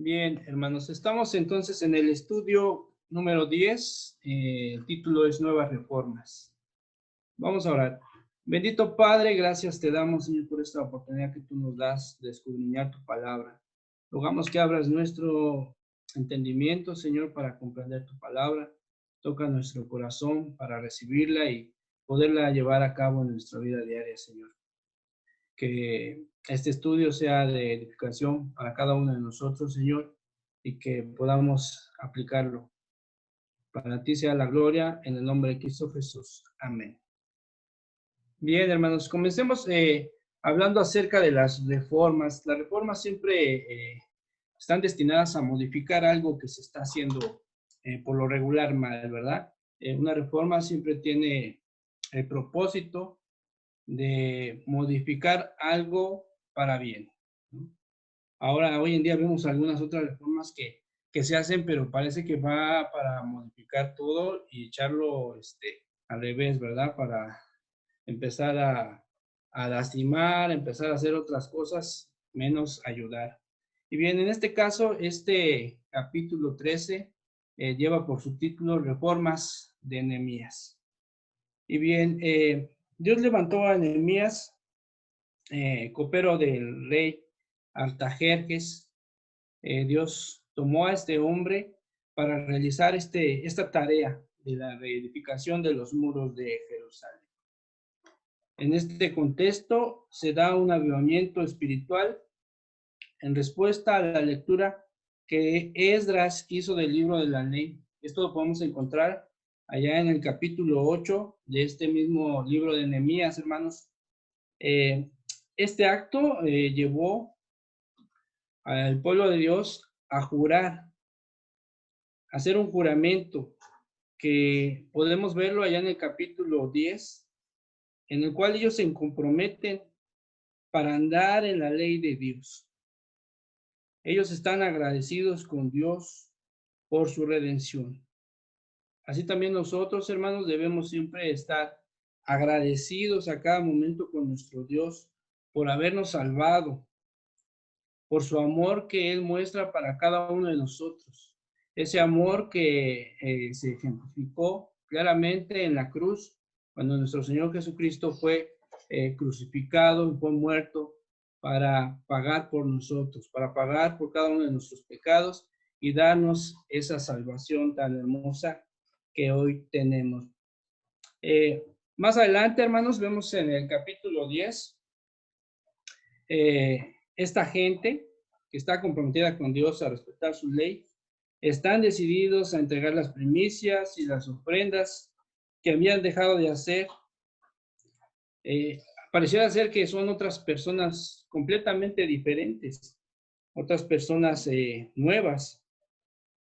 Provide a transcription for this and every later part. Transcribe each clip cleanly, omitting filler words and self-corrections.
Bien, hermanos, estamos entonces en el estudio número 10. El título es Nuevas Reformas. Vamos a orar. Bendito Padre, gracias te damos, Señor, por esta oportunidad que tú nos das de escudriñar tu palabra. Rogamos que abras nuestro entendimiento, Señor, para comprender tu palabra. Toca nuestro corazón para recibirla y poderla llevar a cabo en nuestra vida diaria, Señor. Que este estudio sea de edificación para cada uno de nosotros, Señor, y que podamos aplicarlo. Para ti sea la gloria, en el nombre de Cristo Jesús. Amén. Bien, hermanos, comencemos hablando acerca de las reformas. Las reformas siempre están destinadas a modificar algo que se está haciendo por lo regular mal, ¿verdad? Una reforma siempre tiene el propósito de modificar algo para bien, ¿no? Ahora, hoy en día vemos algunas otras reformas que se hacen, pero parece que va para modificar todo y echarlo al revés, ¿verdad? Para empezar a lastimar, empezar a hacer otras cosas, menos ayudar. Y bien, en este caso, este capítulo 13 lleva por subtítulo Reformas de Nehemías. Y bien, Dios levantó a Nehemías, copero del rey Artajerjes. Dios tomó a este hombre para realizar esta tarea de la reedificación de los muros de Jerusalén. En este contexto se da un avivamiento espiritual en respuesta a la lectura que Esdras hizo del libro de la ley. Esto lo podemos encontrar allá en el capítulo 8 de este mismo libro de Nehemías, hermanos. Este acto llevó al pueblo de Dios a jurar, a hacer un juramento que podemos verlo allá en el capítulo 10, en el cual ellos se comprometen para andar en la ley de Dios. Ellos están agradecidos con Dios por su redención. Así también nosotros, hermanos, debemos siempre estar agradecidos a cada momento con nuestro Dios por habernos salvado, por su amor que Él muestra para cada uno de nosotros. Ese amor que se ejemplificó claramente en la cruz, cuando nuestro Señor Jesucristo fue crucificado y fue muerto para pagar por nosotros, para pagar por cada uno de nuestros pecados y darnos esa salvación tan hermosa que hoy tenemos. Más adelante, hermanos, vemos en el capítulo 10, esta gente que está comprometida con Dios a respetar su ley, están decididos a entregar las primicias y las ofrendas que habían dejado de hacer. Pareciera ser que son otras personas completamente diferentes, otras personas nuevas.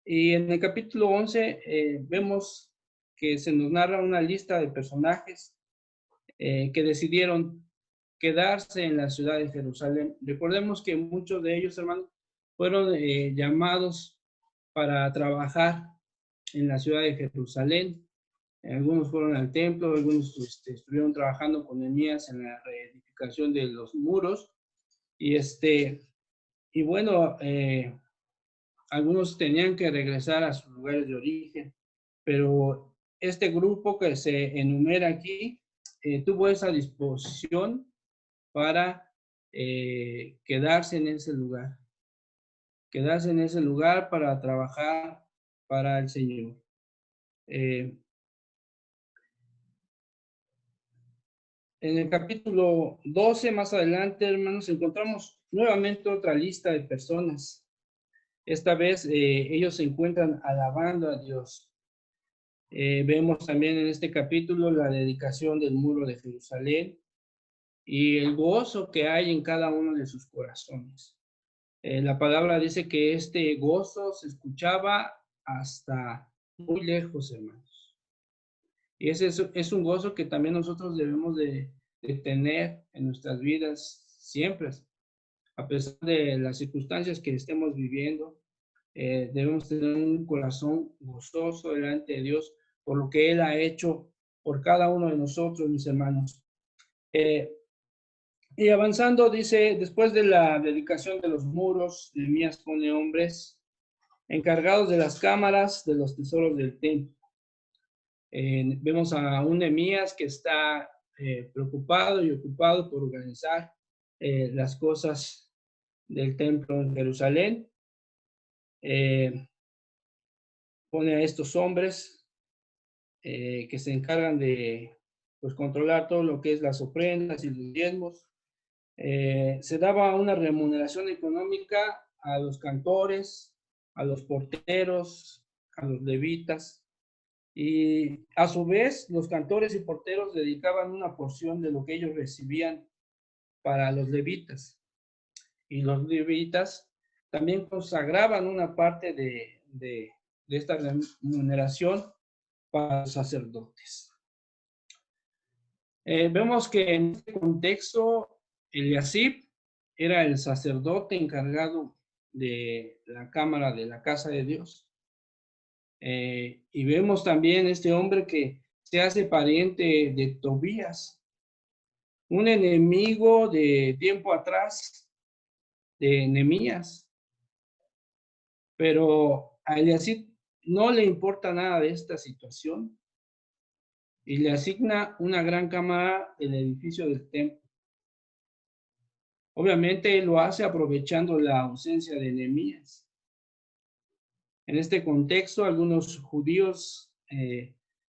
Y en el capítulo 11 vemos que se nos narra una lista de personajes que decidieron quedarse en la ciudad de Jerusalén. Recordemos que muchos de ellos, hermanos, fueron llamados para trabajar en la ciudad de Jerusalén. Algunos fueron al templo, algunos estuvieron trabajando con Nehemías en la reedificación de los muros. Y bueno, algunos tenían que regresar a sus lugares de origen, pero este grupo que se enumera aquí tuvo esa disposición para quedarse en ese lugar para trabajar para el Señor. En el capítulo 12, más adelante, hermanos, encontramos nuevamente otra lista de personas. Esta vez ellos se encuentran alabando a Dios. Vemos también en este capítulo la dedicación del muro de Jerusalén y el gozo que hay en cada uno de sus corazones. La palabra dice que este gozo se escuchaba hasta muy lejos, hermanos. Y ese es un gozo que también nosotros debemos de tener en nuestras vidas siempre. A pesar de las circunstancias que estemos viviendo, debemos tener un corazón gozoso delante de Dios por lo que Él ha hecho por cada uno de nosotros, mis hermanos. Y avanzando, dice, después de la dedicación de los muros, Nehemías pone hombres encargados de las cámaras de los tesoros del templo. Vemos a un Nehemías que está preocupado y ocupado por organizar las cosas del templo en Jerusalén. Pone a estos hombres que se encargan de pues, controlar todo lo que es las ofrendas y los diezmos. Se daba una remuneración económica a los cantores, a los porteros, a los levitas, y a su vez los cantores y porteros dedicaban una porción de lo que ellos recibían para los levitas, y los levitas también consagraban una parte de esta remuneración para los sacerdotes. Vemos que en este contexto Eliasib era el sacerdote encargado de la cámara de la casa de Dios. Y vemos también este hombre que se hace pariente de Tobías, un enemigo de tiempo atrás de Nehemías. Pero a Eliasib no le importa nada de esta situación y le asigna una gran cámara del edificio del templo. Obviamente lo hace aprovechando la ausencia de Nehemías. En este contexto, algunos judíos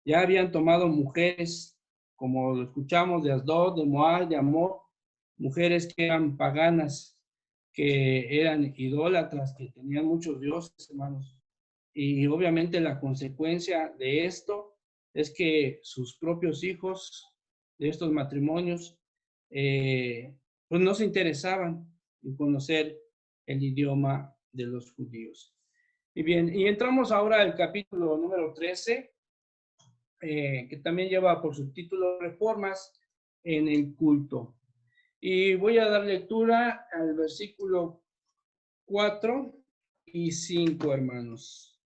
ya habían tomado mujeres, como lo escuchamos, de Asdod, de Moab, de Amor, mujeres que eran paganas, que eran idólatras, que tenían muchos dioses, hermanos. Y obviamente la consecuencia de esto es que sus propios hijos de estos matrimonios pues no se interesaban en conocer el idioma de los judíos. Y bien, y entramos ahora al capítulo número 13, que también lleva por subtítulo Reformas en el culto. Y voy a dar lectura al versículo 4 y 5, hermanos.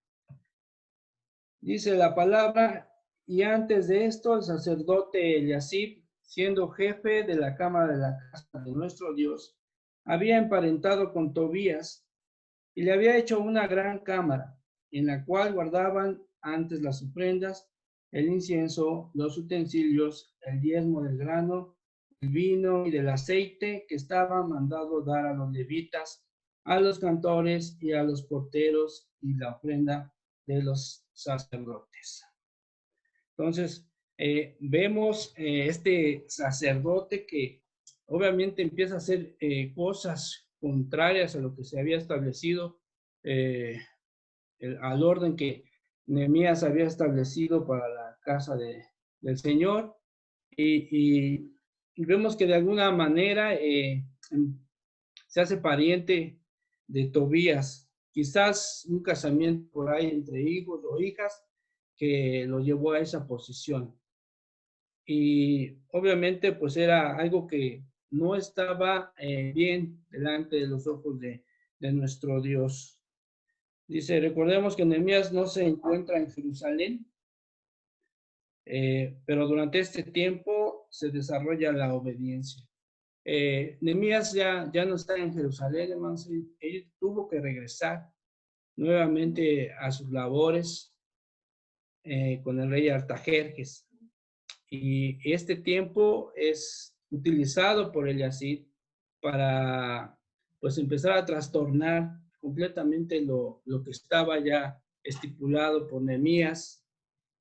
Dice la palabra, y antes de esto el sacerdote Eliasib, siendo jefe de la cámara de la casa de nuestro Dios, había emparentado con Tobías y le había hecho una gran cámara, en la cual guardaban antes las ofrendas, el incienso, los utensilios, el diezmo del grano, el vino y del aceite que estaba mandado dar a los levitas, a los cantores y a los porteros, y la ofrenda de los sacerdotes. Entonces, vemos este sacerdote que obviamente empieza a hacer cosas contrarias a lo que se había establecido, al orden que Nehemías había establecido para la casa del Señor. Y vemos que de alguna manera se hace pariente de Tobías, quizás un casamiento por ahí entre hijos o hijas que lo llevó a esa posición. Y obviamente pues era algo que no estaba bien delante de los ojos de nuestro Dios. Dice, recordemos que Nehemías no se encuentra en Jerusalén, pero durante este tiempo se desarrolla la obediencia. Nehemías ya no está en Jerusalén, hermanos, él tuvo que regresar nuevamente a sus labores con el rey Artajerjes. Y este tiempo es utilizado por Eliasib para pues empezar a trastornar completamente lo que estaba ya estipulado por Nehemías.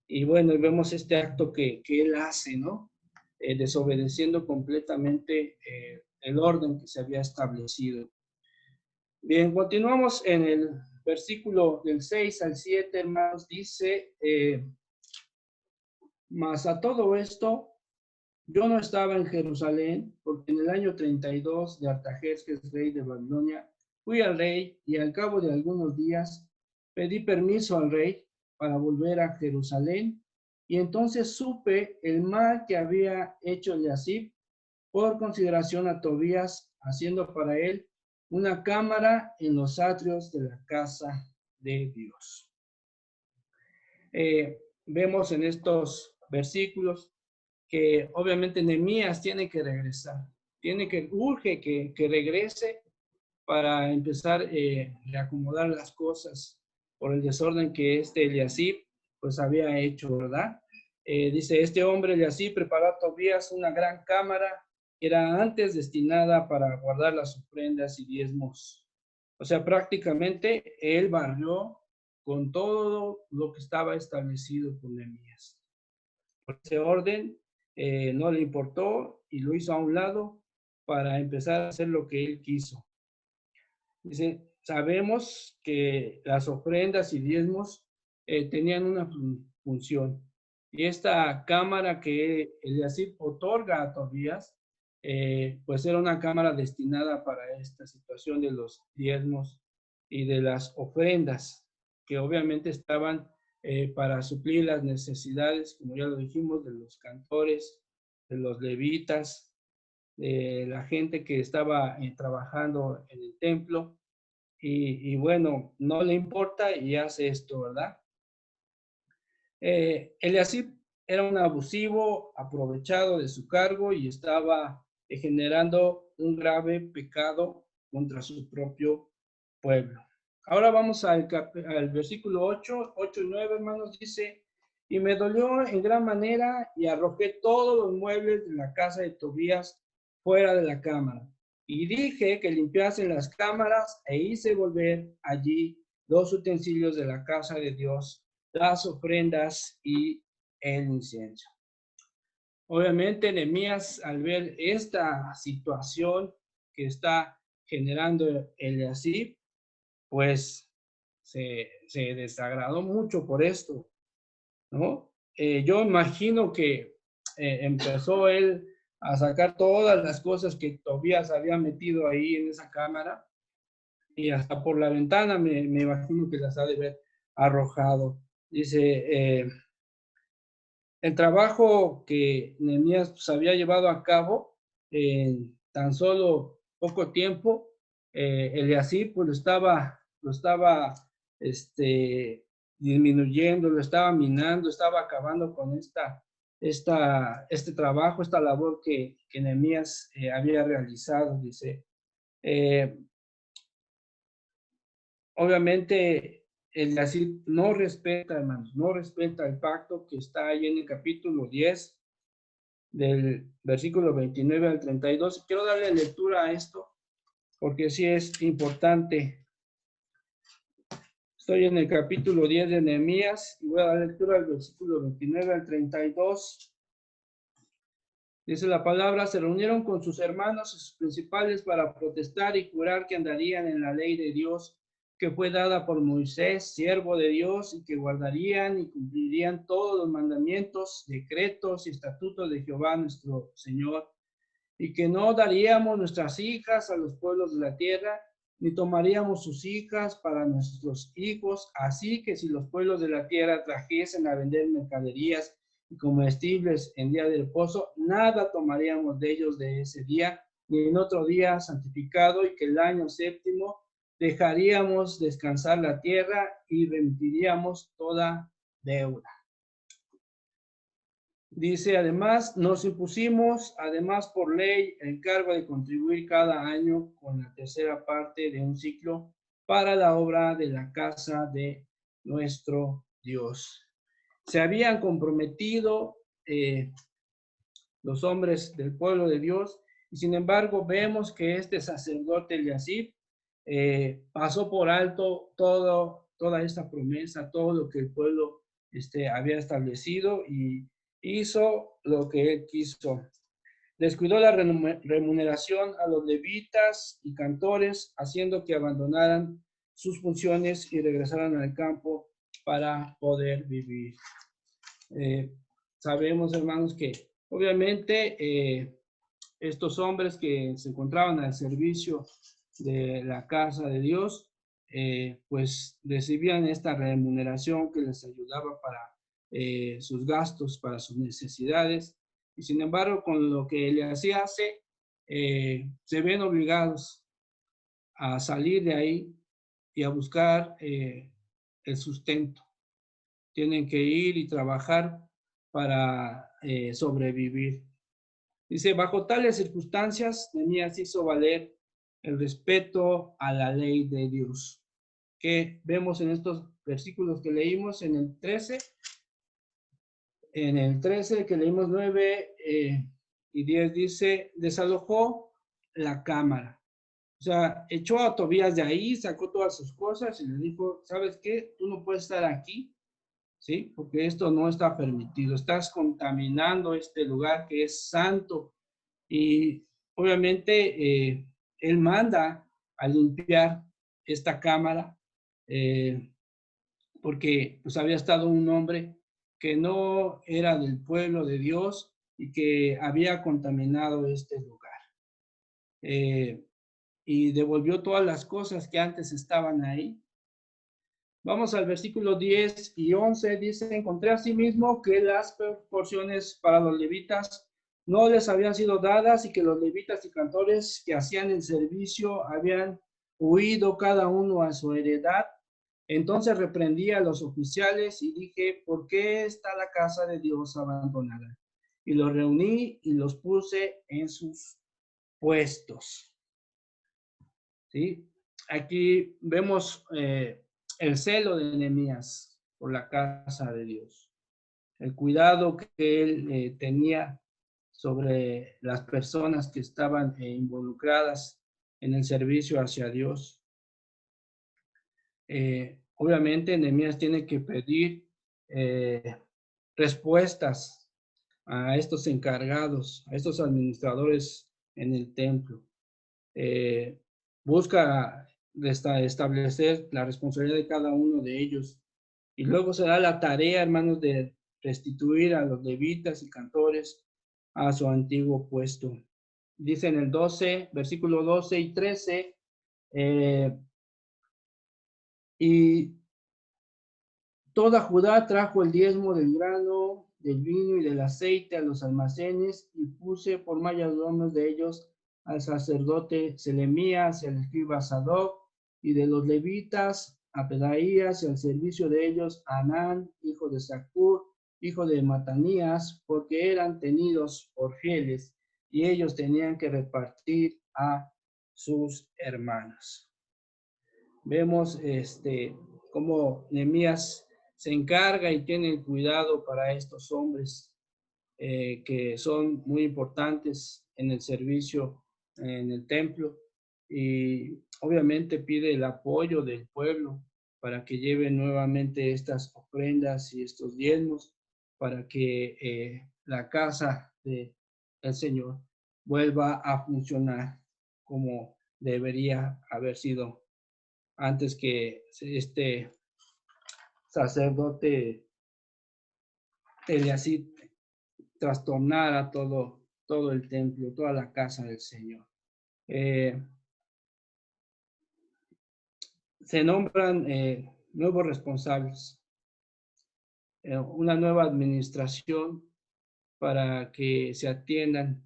Y bueno, vemos este acto que él hace, ¿no? Desobedeciendo completamente el orden que se había establecido. Bien, continuamos en el versículo del 6 al 7, hermanos, dice, mas a todo esto, yo no estaba en Jerusalén, porque en el año 32 de Artajerjes, rey de Babilonia, fui al rey y al cabo de algunos días pedí permiso al rey para volver a Jerusalén, y entonces supe el mal que había hecho Eliasib por consideración a Tobías, haciendo para él una cámara en los atrios de la casa de Dios. Vemos en estos versículos que obviamente Nehemías tiene que regresar, urge que regrese para empezar a reacomodar las cosas por el desorden que Eliasib pues había hecho, ¿verdad? Dice, este hombre Eliasib preparó a Tobías una gran cámara, que era antes destinada para guardar las ofrendas y diezmos. O sea, prácticamente él barrió con todo lo que estaba establecido por Nehemías. Por ese orden, no le importó y lo hizo a un lado para empezar a hacer lo que él quiso. Dice, sabemos que las ofrendas y diezmos tenían una función. Y esta cámara que Eliasib otorga a Tobías, pues era una cámara destinada para esta situación de los diezmos y de las ofrendas, que obviamente estaban para suplir las necesidades, como ya lo dijimos, de los cantores, de los levitas, de la gente que estaba trabajando en el templo. Y bueno, no le importa y hace esto, ¿verdad? Eliasib era un abusivo, aprovechado de su cargo y estaba generando un grave pecado contra su propio pueblo. Ahora vamos al versículo 8 y 9, hermanos, dice, y me dolió en gran manera y arrojé todos los muebles de la casa de Tobías fuera de la cámara. Y dije que limpiasen las cámaras e hice volver allí los utensilios de la casa de Dios, las ofrendas y el incienso. Obviamente, Nehemías, al ver esta situación que está generando Eliasib, pues se desagradó mucho por esto, ¿no? Yo imagino que empezó él a sacar todas las cosas que Tobías había metido ahí en esa cámara y hasta por la ventana me imagino que las ha de haber arrojado. Dice, el trabajo que Nehemías pues, había llevado a cabo en tan solo poco tiempo, Eliasib pues lo estaba disminuyendo, lo estaba minando, estaba acabando con este trabajo, esta labor que Nehemías había realizado, dice. Obviamente, Eliasib no respeta, hermanos, no respeta el pacto que está ahí en el capítulo 10, del versículo 29 al 32. Quiero darle lectura a esto, porque sí es importante. Estoy en el capítulo 10 de Nehemías y voy a dar lectura al versículo 29 al 32. Dice la palabra, se reunieron con sus hermanos y sus principales para protestar y jurar que andarían en la ley de Dios que fue dada por Moisés, siervo de Dios, y que guardarían y cumplirían todos los mandamientos, decretos y estatutos de Jehová nuestro Señor, y que no daríamos nuestras hijas a los pueblos de la tierra, ni tomaríamos sus hijas para nuestros hijos, así que si los pueblos de la tierra trajesen a vender mercaderías y comestibles en día de reposo, nada tomaríamos de ellos de ese día, ni en otro día santificado, y que el año séptimo dejaríamos descansar la tierra y remitiríamos toda deuda. Dice, además, nos impusimos, además por ley, el cargo de contribuir cada año con la tercera parte de un ciclo para la obra de la casa de nuestro Dios. Se habían comprometido los hombres del pueblo de Dios, y sin embargo vemos que este sacerdote Eliasib pasó por alto toda esta promesa, todo lo que el pueblo había establecido y hizo lo que él quiso. Descuidó la remuneración a los levitas y cantores, haciendo que abandonaran sus funciones y regresaran al campo para poder vivir. Sabemos, hermanos, que obviamente estos hombres que se encontraban al servicio de la casa de Dios, pues recibían esta remuneración que les ayudaba para sus gastos, para sus necesidades, y sin embargo, con lo que Eliasib hace, se ven obligados a salir de ahí y a buscar el sustento. Tienen que ir y trabajar para sobrevivir. Dice, bajo tales circunstancias, Nehemías hizo valer el respeto a la ley de Dios, que vemos en estos versículos que leímos en el 13, que leímos 9 y 10, dice, desalojó la cámara. O sea, echó a Tobías de ahí, sacó todas sus cosas y le dijo, ¿sabes qué? Tú no puedes estar aquí, ¿sí? Porque esto no está permitido. Estás contaminando este lugar que es santo. Y obviamente él manda a limpiar esta cámara porque pues había estado un hombre que no era del pueblo de Dios y que había contaminado este lugar. Y devolvió todas las cosas que antes estaban ahí. Vamos al versículo 10 y 11, dice, encontré asimismo que las porciones para los levitas no les habían sido dadas y que los levitas y cantores que hacían el servicio habían huido cada uno a su heredad. Entonces reprendí a los oficiales y dije, ¿por qué está la casa de Dios abandonada? Y los reuní y los puse en sus puestos. ¿Sí? Aquí vemos el celo de Nehemías por la casa de Dios, el cuidado que él tenía sobre las personas que estaban involucradas en el servicio hacia Dios. Obviamente Nehemías tiene que pedir respuestas a estos encargados, a estos administradores en el templo. Busca establecer la responsabilidad de cada uno de ellos. Y luego se da la tarea, hermanos, de restituir a los levitas y cantores a su antiguo puesto. Dice en el 12, versículo 12 y 13, y toda Judá trajo el diezmo del grano, del vino y del aceite a los almacenes, y puse por mayordomos de ellos al sacerdote Selemías y al escriba Sadoc, y de los levitas a Pedaías, y al servicio de ellos a Anán, hijo de Zacur, hijo de Matanías, porque eran tenidos por fieles, y ellos tenían que repartir a sus hermanos. Vemos cómo Nehemías se encarga y tiene el cuidado para estos hombres que son muy importantes en el servicio en el templo, y obviamente pide el apoyo del pueblo para que lleven nuevamente estas ofrendas y estos diezmos para que la casa del Señor vuelva a funcionar como debería haber sido antes que este sacerdote Eliasib trastornara todo el templo, toda la casa del Señor. Se nombran nuevos responsables, una nueva administración para que se atiendan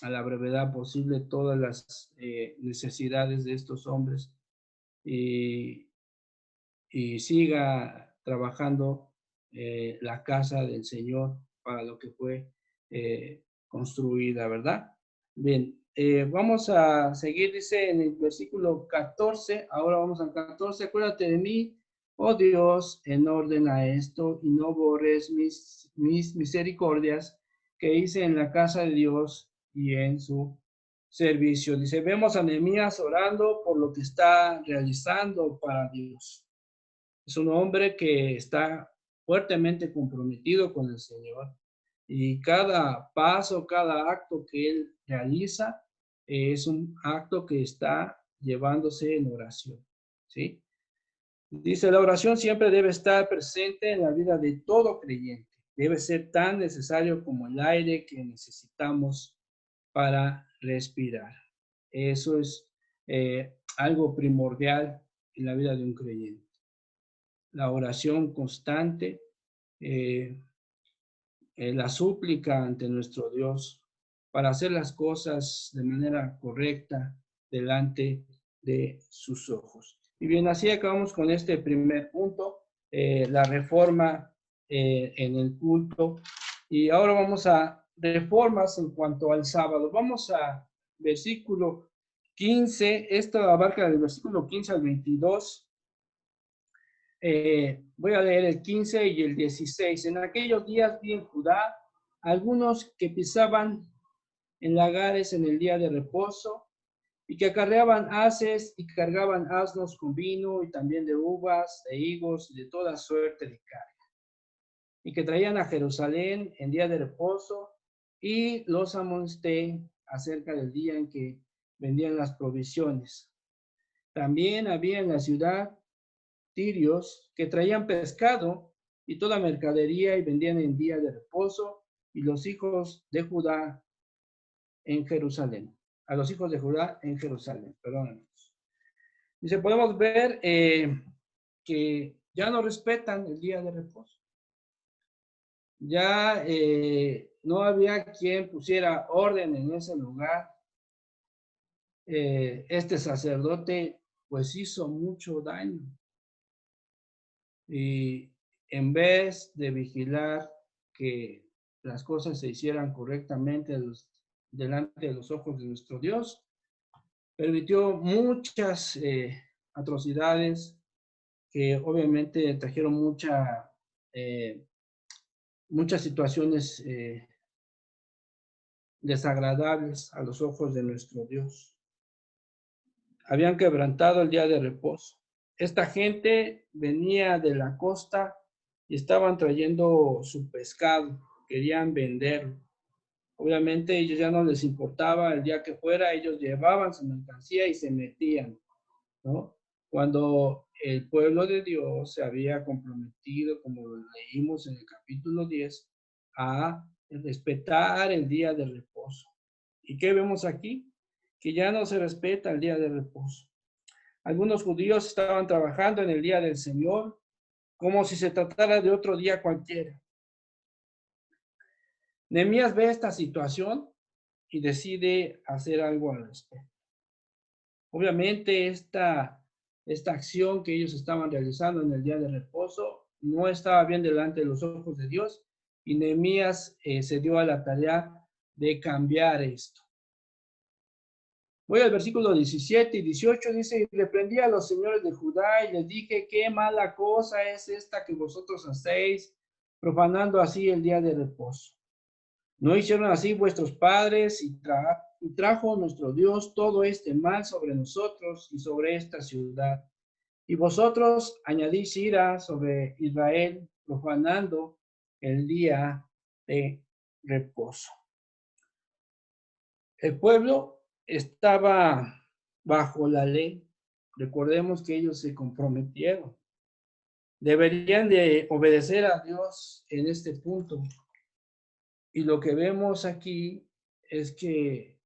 a la brevedad posible todas las necesidades de estos hombres y siga trabajando la casa del Señor para lo que fue construida, ¿verdad? Bien, vamos a seguir, dice en el versículo 14, ahora vamos al 14, acuérdate de mí, oh Dios, en orden a esto, y no borres mis misericordias que hice en la casa de Dios y en su servicio. Dice, vemos a Nehemías orando por lo que está realizando para Dios. Es un hombre que está fuertemente comprometido con el Señor y cada paso, cada acto que él realiza es un acto que está llevándose en oración, ¿sí? Dice, la oración siempre debe estar presente en la vida de todo creyente. Debe ser tan necesario como el aire que necesitamos para respirar. Eso es algo primordial en la vida de un creyente. La oración constante, la súplica ante nuestro Dios para hacer las cosas de manera correcta delante de sus ojos. Y bien, así acabamos con este primer punto, la reforma en el culto. Y ahora vamos a reformas en cuanto al sábado. Vamos a versículo 15, esto abarca del versículo 15 al 22. Voy a leer el 15 y el 16. En aquellos días vi en Judá algunos que pisaban en lagares en el día de reposo y que acarreaban haces y cargaban asnos con vino y también de uvas, de higos y de toda suerte de carga, y que traían a Jerusalén en día de reposo, y los amonesté acerca del día en que vendían las provisiones. También había en la ciudad tirios que traían pescado y toda mercadería y vendían en día de reposo, y los hijos de Judá en Jerusalén. A los hijos de Judá en Jerusalén, perdón. Dice, podemos ver que ya no respetan el día de reposo. Ya no había quien pusiera orden en ese lugar. Este sacerdote pues hizo mucho daño. Y en vez de vigilar que las cosas se hicieran correctamente delante de los ojos de nuestro Dios, permitió muchas atrocidades que obviamente trajeron muchas situaciones desagradables a los ojos de nuestro Dios. Habían quebrantado el día de reposo. Esta gente venía de la costa y estaban trayendo su pescado, querían venderlo. Obviamente ellos ya no les importaba el día que fuera, ellos llevaban su mercancía y se metían, ¿no? Cuando el pueblo de Dios se había comprometido, como lo leímos en el capítulo 10, a respetar el día de reposo. ¿Y qué vemos aquí? Que ya no se respeta el día de reposo. Algunos judíos estaban trabajando en el día del Señor como si se tratara de otro día cualquiera. Nehemías ve esta situación y decide hacer algo al respecto. Obviamente esta acción que ellos estaban realizando en el día de reposo no estaba bien delante de los ojos de Dios, y Nehemías se dio a la tarea de cambiar esto. Voy al versículo 17 y 18, dice, y reprendí a los señores de Judá y les dije, qué mala cosa es esta que vosotros hacéis, profanando así el día de reposo. ¿No hicieron así vuestros padres y trajo nuestro Dios todo este mal sobre nosotros y sobre esta ciudad? Y vosotros añadís ira sobre Israel, profanando el día de reposo. El pueblo estaba bajo la ley. Recordemos que ellos se comprometieron. Deberían de obedecer a Dios en este punto. Y lo que vemos aquí es que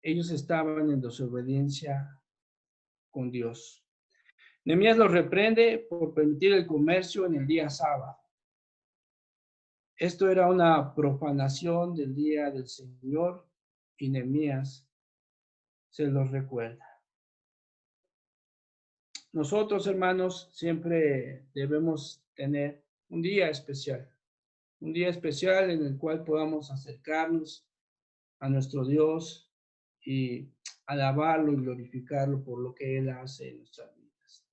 ellos estaban en desobediencia con Dios. Nehemías los reprende por permitir el comercio en el día sábado. Esto era una profanación del día del Señor, y Nehemías se los recuerda. Nosotros, hermanos, siempre debemos tener un día especial en el cual podamos acercarnos a nuestro Dios y alabarlo y glorificarlo por lo que Él hace en nuestras vidas.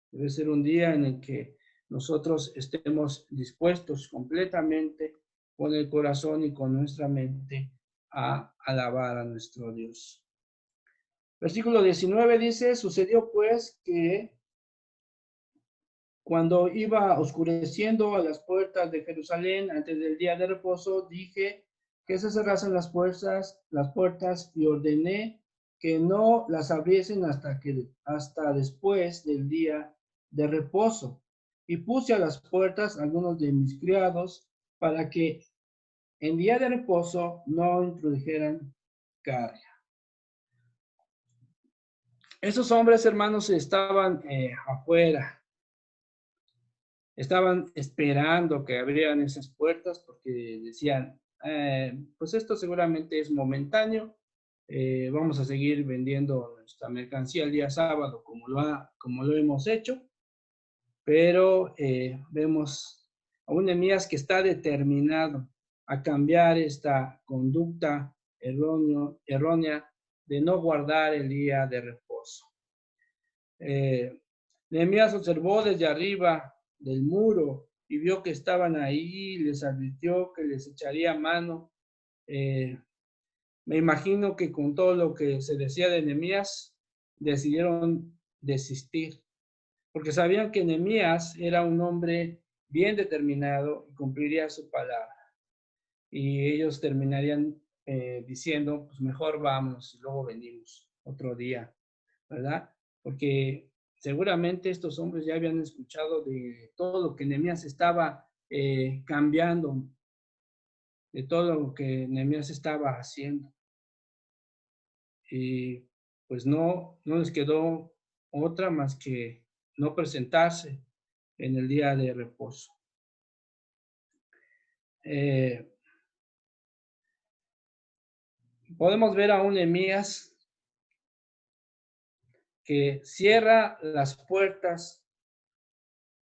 Debe ser un día en el que nosotros estemos dispuestos completamente con el corazón y con nuestra mente a alabar a nuestro Dios. Versículo 19 dice, sucedió pues que cuando iba oscureciendo a las puertas de Jerusalén antes del día de reposo, dije que se cerrasen las puertas y ordené que no las abriesen hasta después del día de reposo. Y puse a las puertas algunos de mis criados para que en día de reposo no introdujeran carga. Esos hombres, hermanos, estaban afuera. Estaban esperando que abrieran esas puertas porque decían, pues esto seguramente es momentáneo, vamos a seguir vendiendo nuestra mercancía el día sábado como lo hemos hecho, pero vemos a un Nehemías que está determinado a cambiar esta conducta errónea de no guardar el día de reposo. Nehemías observó desde arriba del muro y vio que estaban ahí, les advirtió que les echaría mano. Me imagino que con todo lo que se decía de Nehemías, decidieron desistir, porque sabían que Nehemías era un hombre bien determinado y cumpliría su palabra. Y ellos terminarían diciendo, pues mejor vamos y luego venimos otro día, ¿verdad? Porque seguramente estos hombres ya habían escuchado de todo lo que Nehemías estaba cambiando, de todo lo que Nehemías estaba haciendo. Y pues no les quedó otra más que no presentarse en el día de reposo. Podemos ver a un Nehemías que cierra las puertas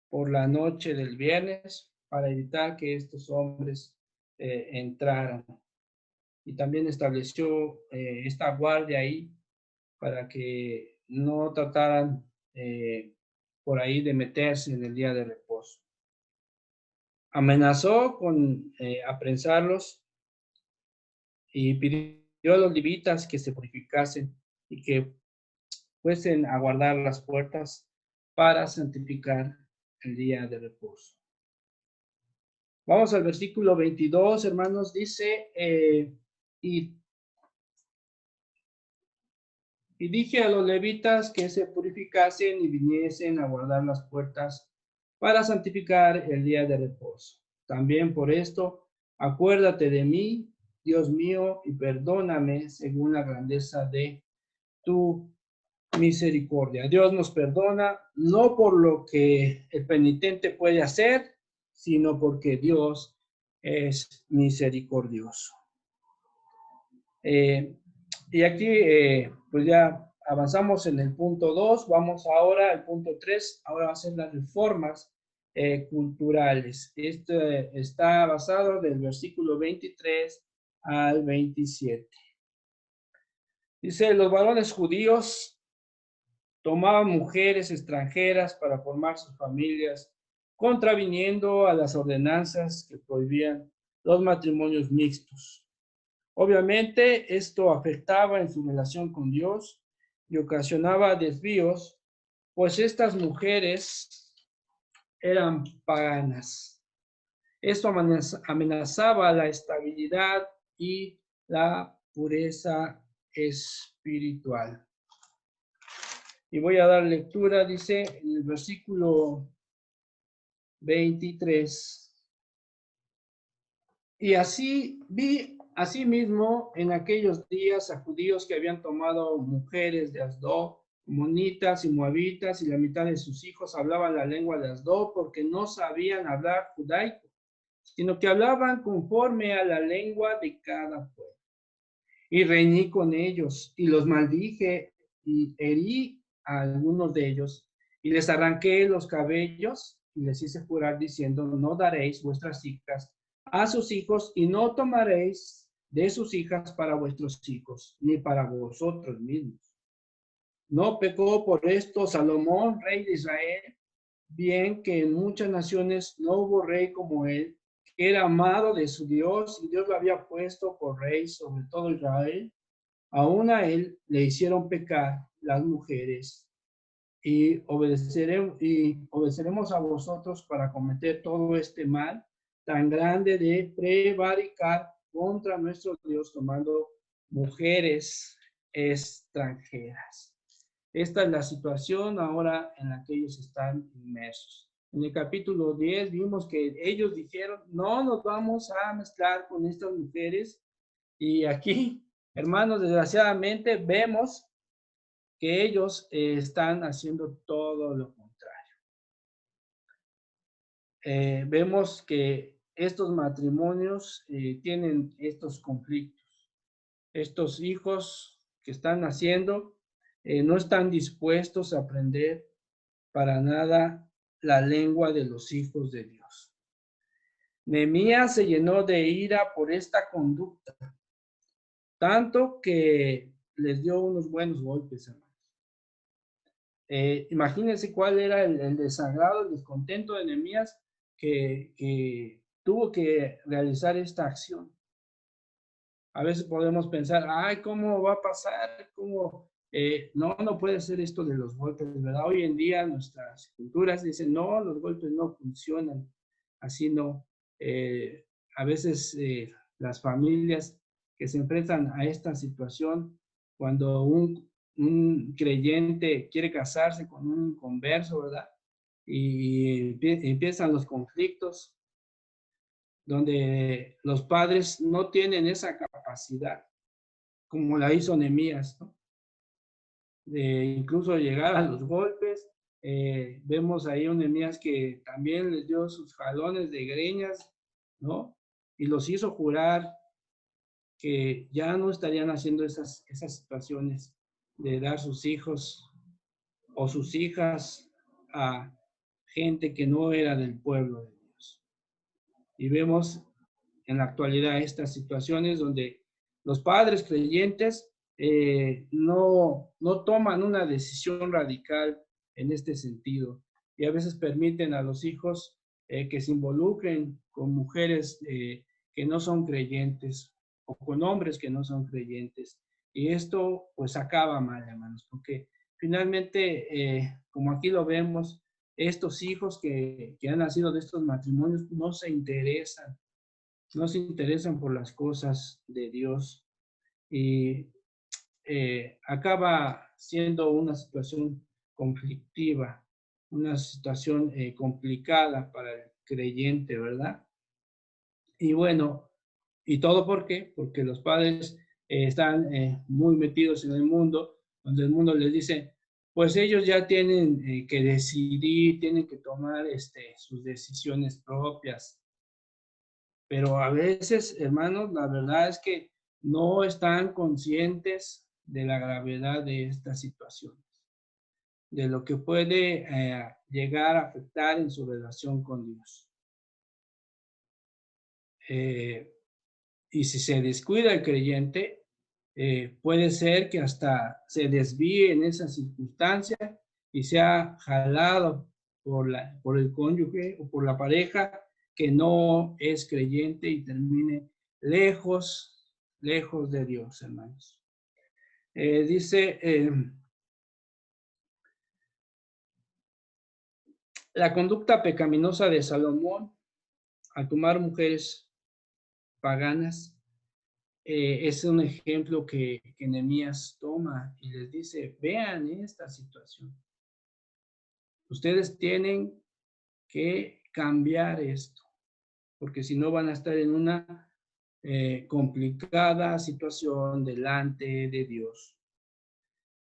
por la noche del viernes para evitar que estos hombres entraran. Y también estableció esta guardia ahí para que no trataran por ahí de meterse en el día de reposo. Amenazó con aprensarlos y pidió a los levitas que se purificasen y que fuesen a guardar las puertas para santificar el día de reposo. Vamos al versículo 22, hermanos, dice, y dije a los levitas que se purificasen y viniesen a guardar las puertas para santificar el día de reposo. También por esto, acuérdate de mí, Dios mío, y perdóname según la grandeza de tu misericordia. Dios nos perdona no por lo que el penitente puede hacer, sino porque Dios es misericordioso. Y aquí, pues ya avanzamos en el punto 2, vamos ahora al punto 3, ahora va a ser las reformas culturales. Esto está basado del versículo 23 al 27. Dice, los varones judíos tomaban mujeres extranjeras para formar sus familias, contraviniendo a las ordenanzas que prohibían los matrimonios mixtos. Obviamente, esto afectaba en su relación con Dios y ocasionaba desvíos, pues estas mujeres eran paganas. Esto amenazaba la estabilidad y la pureza espiritual. Y voy a dar lectura, dice en el versículo 23. Y así vi asimismo en aquellos días a judíos que habían tomado mujeres de Asdod, monitas y moabitas, y la mitad de sus hijos hablaban la lengua de Asdod porque no sabían hablar judaico, sino que hablaban conforme a la lengua de cada pueblo. Y reiní con ellos y los maldije y herí a algunos de ellos y les arranqué los cabellos y les hice jurar diciendo, no daréis vuestras hijas a sus hijos y no tomaréis de sus hijas para vuestros hijos, ni para vosotros mismos. No pecó por esto Salomón, rey de Israel, bien que en muchas naciones no hubo rey como él, que era amado de su Dios y Dios lo había puesto por rey sobre todo Israel. Aún a él le hicieron pecar las mujeres y obedeceremos a vosotros para cometer todo este mal tan grande de prevaricar contra nuestro Dios tomando mujeres extranjeras. Esta es la situación ahora en la que ellos están inmersos. En el capítulo 10 vimos que ellos dijeron, no nos vamos a mezclar con estas mujeres. Y aquí, hermanos, desgraciadamente vemos que ellos están haciendo todo lo contrario. Vemos que estos matrimonios tienen estos conflictos. Estos hijos que están naciendo no están dispuestos a aprender para nada la lengua de los hijos de Dios. Nehemías se llenó de ira por esta conducta, tanto que les dio unos buenos golpes, hermanos. Imagínense cuál era el desagrado, el descontento de Nehemías que tuvo que realizar esta acción. A veces podemos pensar, ay, ¿cómo va a pasar? ¿Cómo? No puede ser esto de los golpes, ¿verdad? Hoy en día nuestras culturas dicen, no, los golpes no funcionan, así no. A veces las familias que se enfrentan a esta situación, cuando un creyente quiere casarse con un converso, ¿verdad? Y empiezan los conflictos, donde los padres no tienen esa capacidad, como la hizo Nehemías, ¿no? De incluso llegar a los golpes. Vemos ahí un Nehemías que también les dio sus jalones de greñas, ¿no? Y los hizo jurar que ya no estarían haciendo esas situaciones de dar sus hijos o sus hijas a gente que no era del pueblo de Dios. Y vemos en la actualidad estas situaciones donde los padres creyentes no toman una decisión radical en este sentido y a veces permiten a los hijos que se involucren con mujeres que no son creyentes o con hombres que no son creyentes. Y esto pues acaba mal, hermanos, porque finalmente, como aquí lo vemos, estos hijos que han nacido de estos matrimonios no se interesan por las cosas de Dios y acaba siendo una situación conflictiva, una situación complicada para el creyente, ¿verdad? Y bueno, ¿y todo por qué? Porque los padres están muy metidos en el mundo, donde el mundo les dice, pues ellos ya tienen que decidir, tienen que tomar sus decisiones propias. Pero a veces, hermanos, la verdad es que no están conscientes de la gravedad de estas situaciones, de lo que puede llegar a afectar en su relación con Dios. Y si se descuida el creyente, puede ser que hasta se desvíe en esa circunstancia y sea jalado por el cónyuge o por la pareja que no es creyente y termine lejos de Dios, hermanos. Dice, la conducta pecaminosa de Salomón al tomar mujeres paganas es un ejemplo que Nehemías toma y les dice, vean esta situación. Ustedes tienen que cambiar esto, porque si no van a estar en una complicada situación delante de Dios.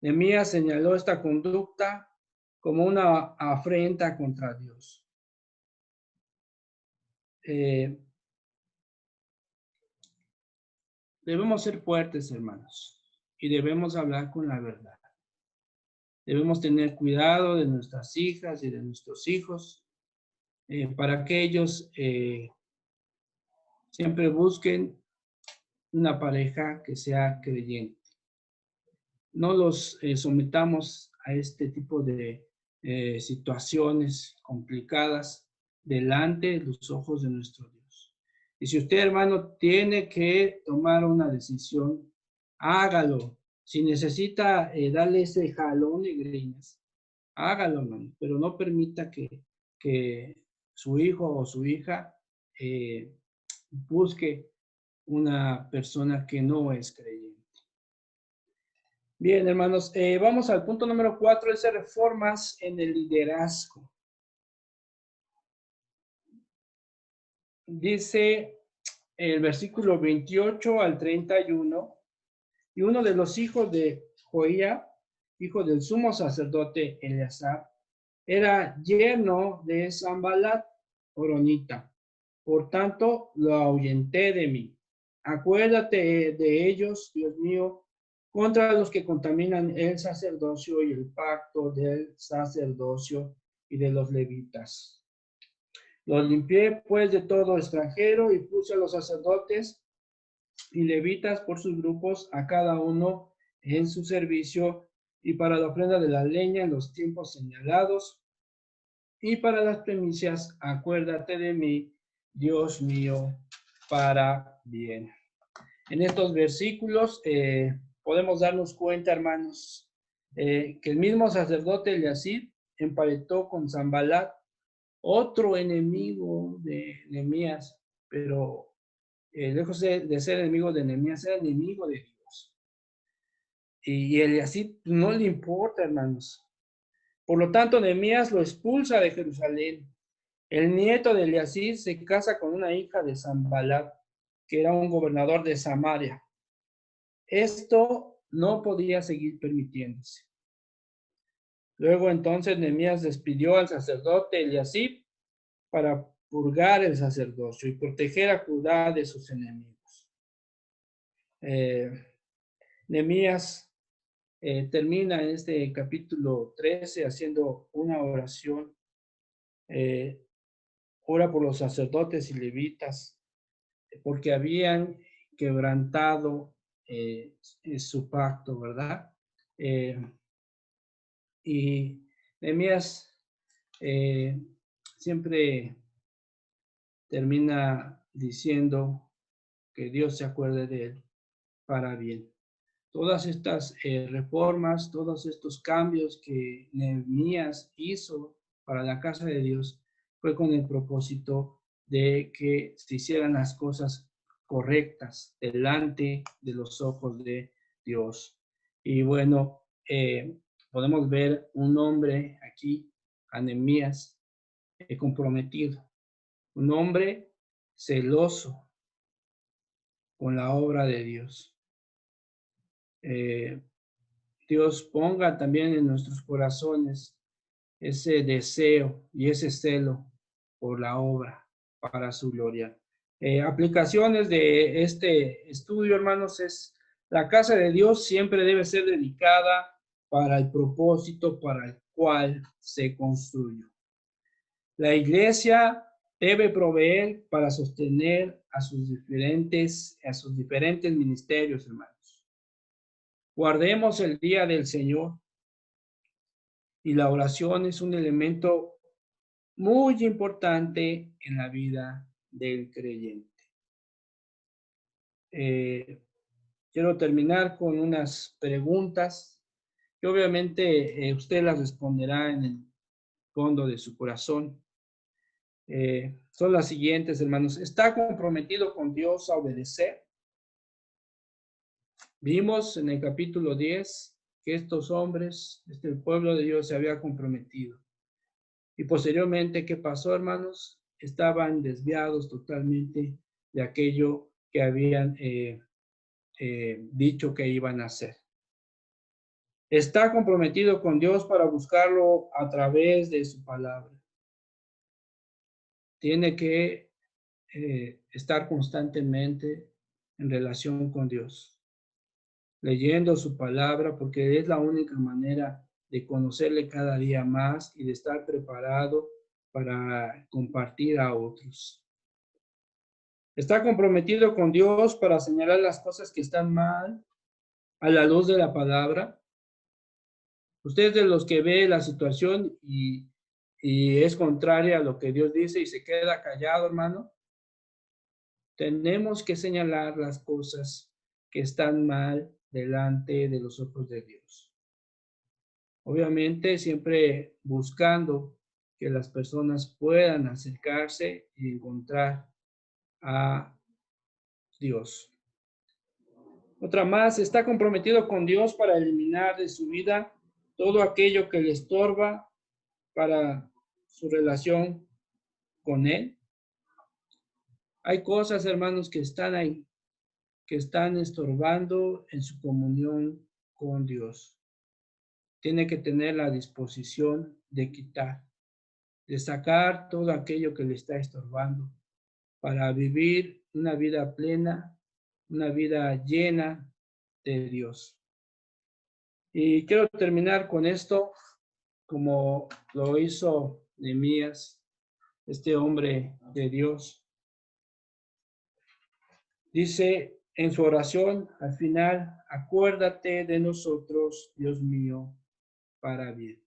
Nehemías señaló esta conducta como una afrenta contra Dios. Debemos ser fuertes, hermanos, y debemos hablar con la verdad. Debemos tener cuidado de nuestras hijas y de nuestros hijos para que ellos siempre busquen una pareja que sea creyente. No los sometamos a este tipo de situaciones complicadas delante de los ojos de nuestro Dios. Y si usted, hermano, tiene que tomar una decisión, hágalo. Si necesita darle ese jalón de greñas, hágalo, hermano, pero no permita que su hijo o su hija busque una persona que no es creyente. Bien, hermanos, vamos al punto número 4, es reformas en el liderazgo. Dice el versículo 28 al 31, y uno de los hijos de Joía, hijo del sumo sacerdote Eleazar, era yerno de Sanballat, horonita. Por tanto, lo ahuyenté de mí. Acuérdate de ellos, Dios mío, contra los que contaminan el sacerdocio y el pacto del sacerdocio y de los levitas. Los limpié pues de todo extranjero y puse a los sacerdotes y levitas por sus grupos, a cada uno en su servicio, y para la ofrenda de la leña en los tiempos señalados, y para las primicias, acuérdate de mí, Dios mío, para bien. En estos versículos podemos darnos cuenta, hermanos, que el mismo sacerdote Eliasib emparentó con Sanballat, otro enemigo de Nehemías, pero lejos de ser enemigo de Nehemías, era enemigo de Dios. Y Eliasib no le importa, hermanos. Por lo tanto, Nehemías lo expulsa de Jerusalén. El nieto de Eliasib se casa con una hija de Sanballat, que era un gobernador de Samaria. Esto no podía seguir permitiéndose. Luego entonces Nehemías despidió al sacerdote Eliasib para purgar el sacerdocio y proteger a Judá de sus enemigos. Nehemías termina en este capítulo 13 haciendo una oración. Ora por los sacerdotes y levitas, porque habían quebrantado su pacto, ¿verdad? Y Nehemías siempre termina diciendo que Dios se acuerde de él para bien. Todas estas reformas, todos estos cambios que Nehemías hizo para la casa de Dios fue con el propósito de que se hicieran las cosas correctas delante de los ojos de Dios. Y bueno, podemos ver un hombre aquí, a Nehemías, comprometido, un hombre celoso con la obra de Dios. Dios ponga también en nuestros corazones ese deseo y ese celo por la obra para su gloria. Aplicaciones de este estudio, hermanos, es la casa de Dios siempre debe ser dedicada para el propósito para el cual se construyó. La iglesia debe proveer para sostener a sus diferentes ministerios, hermanos. Guardemos el día del Señor, y la oración es un elemento muy importante en la vida del creyente. Quiero terminar con unas preguntas que obviamente usted las responderá en el fondo de su corazón. Son las siguientes, hermanos. ¿Está comprometido con Dios a obedecer? Vimos en el capítulo 10 que estos hombres, el pueblo de Dios se había comprometido. Y posteriormente, ¿qué pasó, hermanos? Estaban desviados totalmente de aquello que habían dicho que iban a hacer. Está comprometido con Dios para buscarlo a través de su palabra. Tiene que estar constantemente en relación con Dios, leyendo su palabra, porque es la única manera de conocerle cada día más y de estar preparado para compartir a otros. Está comprometido con Dios para señalar las cosas que están mal a la luz de la palabra. Usted es de los que ve la situación y es contraria a lo que Dios dice y se queda callado, hermano. Tenemos que señalar las cosas que están mal delante de los ojos de Dios. Obviamente, siempre buscando que las personas puedan acercarse y encontrar a Dios. Otra más, está comprometido con Dios para eliminar de su vida todo aquello que le estorba para su relación con Él. Hay cosas, hermanos, que están ahí, que están estorbando en su comunión con Dios. Tiene que tener la disposición de quitar, de sacar todo aquello que le está estorbando para vivir una vida plena, una vida llena de Dios. Y quiero terminar con esto, como lo hizo Nehemías. este hombre de Dios. Dice en su oración, al final, acuérdate de nosotros, Dios mío, para bien.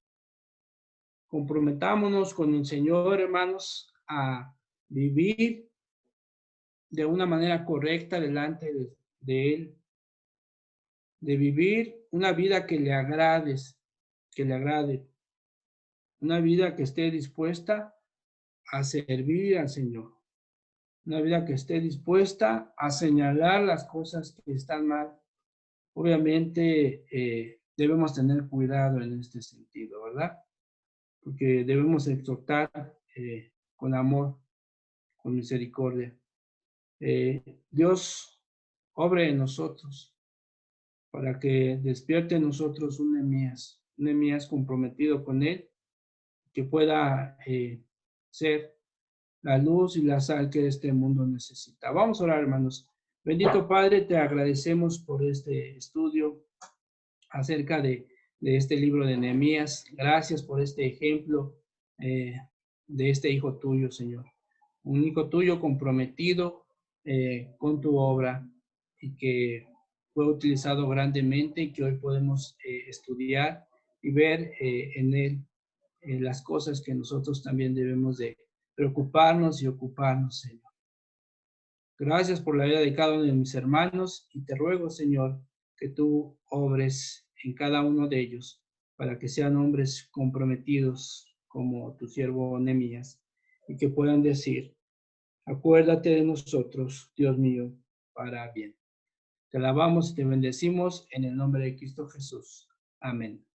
Comprometámonos con el Señor, hermanos, a vivir de una manera correcta delante de Él, de vivir una vida que le agrade, una vida que esté dispuesta a servir al Señor, una vida que esté dispuesta a señalar las cosas que están mal. Obviamente debemos tener cuidado en este sentido, ¿verdad? Porque debemos exhortar con amor, con misericordia. Dios obre en nosotros para que despierte en nosotros un Nehemías comprometido con Él, que pueda ser la luz y la sal que este mundo necesita. Vamos a orar, hermanos. Bendito Padre, te agradecemos por este estudio acerca de este libro de Nehemías. Gracias por este ejemplo de este hijo tuyo, Señor. Un hijo tuyo comprometido con tu obra y que fue utilizado grandemente y que hoy podemos estudiar y ver en él las cosas que nosotros también debemos de preocuparnos y ocuparnos, Señor. Gracias por la vida de cada uno de mis hermanos y te ruego, Señor, que tú obres en cada uno de ellos para que sean hombres comprometidos como tu siervo Nehemías y que puedan decir, acuérdate de nosotros, Dios mío, para bien. Te alabamos y te bendecimos en el nombre de Cristo Jesús. Amén.